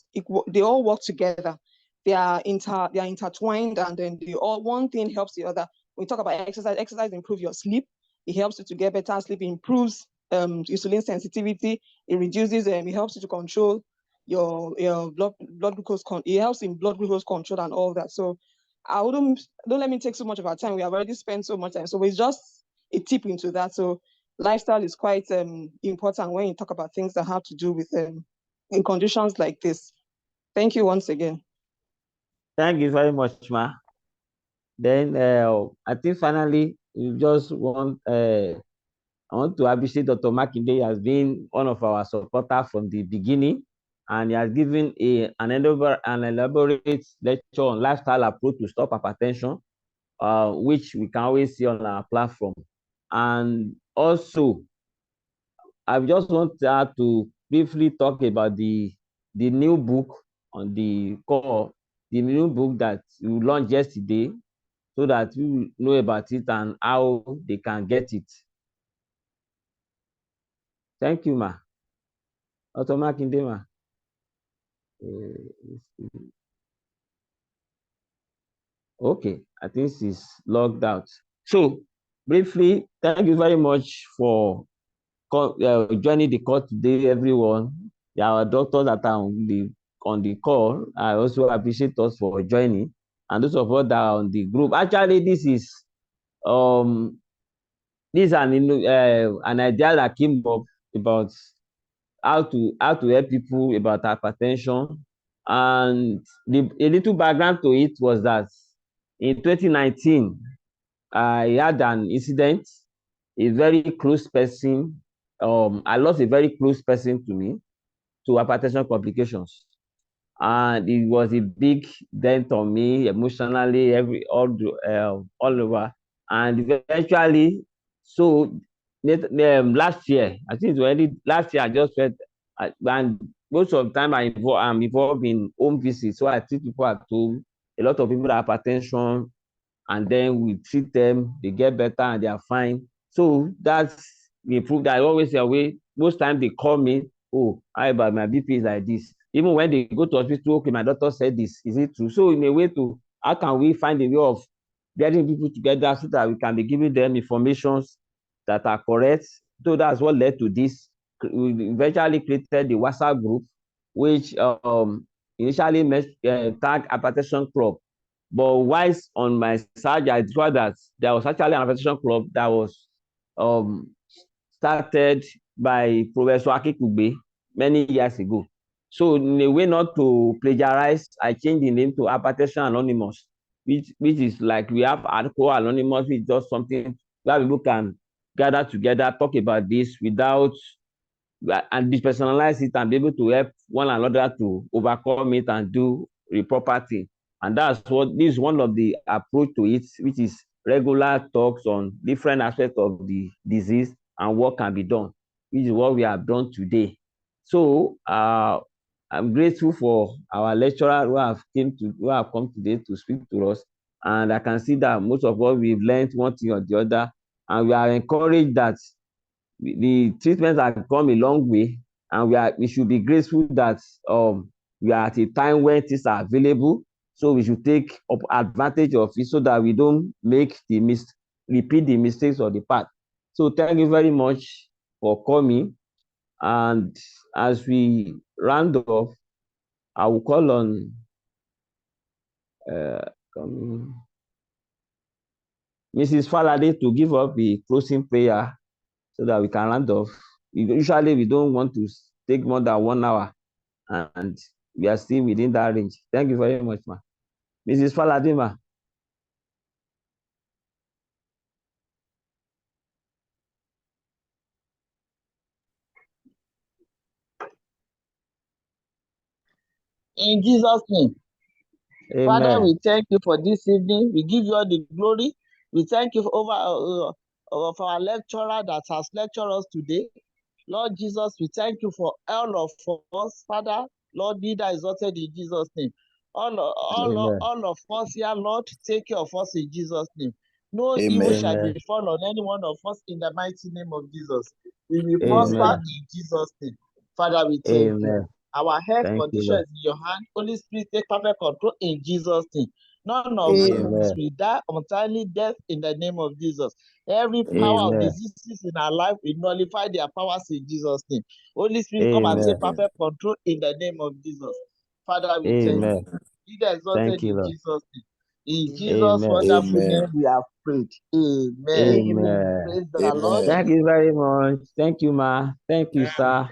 they all work together. They are intertwined, and then one thing helps the other. When we talk about exercise improves your sleep. It helps you to get better sleep. It improves insulin sensitivity. It reduces it helps you to control your blood glucose. It helps in blood glucose control and all that. So don't let me take so much of our time. We have already spent so much time. So it's just a tip into that. So lifestyle is quite important when you talk about things that have to do with in conditions like this. Thank you once again. Thank you very much, Ma. Then I think finally we just I want to appreciate Dr. Makinde as being one of our supporters from the beginning, and he has given an elaborate lecture on lifestyle approach to stop hypertension, which we can always see on our platform. And also, I just want to briefly talk about the new book on the new book that we launched yesterday, so that we know about it and how they can get it. Thank you, Ma. Dr. Makinde, Ma. Okay, I think she's logged out. So, briefly, thank you very much for joining the call today, everyone. There are doctors that are on the call. I also appreciate us for joining, and those of us that are on the group. Actually, this is an idea that came up about how to help people about hypertension, and a little background to it was that in 2019 I had an incident. A very close person, I lost a very close person to me to hypertension complications, and it was a big dent on me emotionally, all over. And eventually, so last year, I think it's already last year, I just felt, and most of the time I'm involved in home visits, so I treat people at home. A lot of people have hypertension, and then we treat them, they get better and they are fine. So that's the proof that I always say away. Most times they call me, oh, how about my BP is like this. Even when they go to hospital, okay, my doctor said this, is it true? So in a way to, how can we find a way of getting people together so that we can be giving them informations that are correct? So that's what led to this. We eventually created the WhatsApp group, which initially tagged Hypertension Club. But whilst on my side, I discovered that there was actually an hypertension club that was started by Professor Akikugbe many years ago. So in a way not to plagiarize, I changed the name to Hypertension Anonymous. which is like we have Alcohol Anonymous, which is just something where people can gather together, talk about this without and depersonalize it and be able to help one another to overcome it and do the proper thing. And that's what this is one of the approach to it, which is regular talks on different aspects of the disease and what can be done, which is what we have done today. So I'm grateful for our lecturer who have come today to speak to us. And I can see that most of what we've learned one thing or the other, and we are encouraged that the treatments have come a long way, and we should be grateful that we are at a time when things are available. So we should take advantage of it so that we don't repeat the mistakes of the past. So thank you very much for coming. And as we round off, I will call on Mrs. Falade to give up the closing prayer so that we can round off. Usually, we don't want to take more than 1 hour, and we are still within that range. Thank you very much, ma. Mrs. Falade, ma. In Jesus' name. Amen. Father, we thank you for this evening. We give you all the glory. We thank you for our lecturer that has lectured us today. Lord Jesus, we thank you for all of us, Father. Lord, be thou exalted in Jesus' name. All of us here, Lord, take care of us in Jesus' name. No evil shall befall on any one of us in the mighty name of Jesus. We will prosper in Jesus' name. Father, we thank you. Our health condition is in your hand. Holy Spirit, take perfect control in Jesus' name. None of us will die untimely death in the name of Jesus. Every power of diseases in our life, we nullify their powers in Jesus' name. Holy Spirit, come and take perfect control in the name of Jesus. Father, we thank you. Be thou exalted in Jesus' name. In Jesus' wonderful name, we have prayed. Amen. Praise the Lord. Thank you very much. Thank you, ma. Thank you, sir.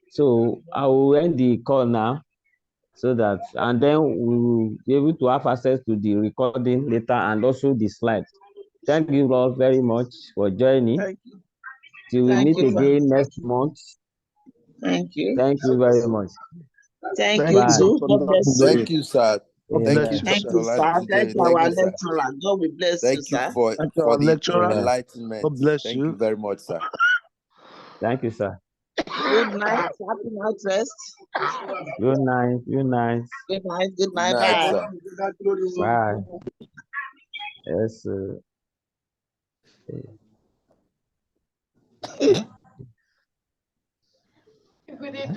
So I will end the call now, so that, and then we will be able to have access to the recording later and also the slides. Thank you all very much for joining. Thank you. Till we meet again next month. Thank you. Thank you very much. Thank you too. God bless you. Thank you, sir. Thank you, Thank Dr. you, sir. Thank you, Thank our you, sir. lecturer. God will bless you, Thank you sir. for the enlightenment. God bless Thank you. you very much, sir. Thank you, sir. Good night. Happy night rest. Good night. Good night. Good night. Good night. Night, Bye. sir. Bye. Yes. You could do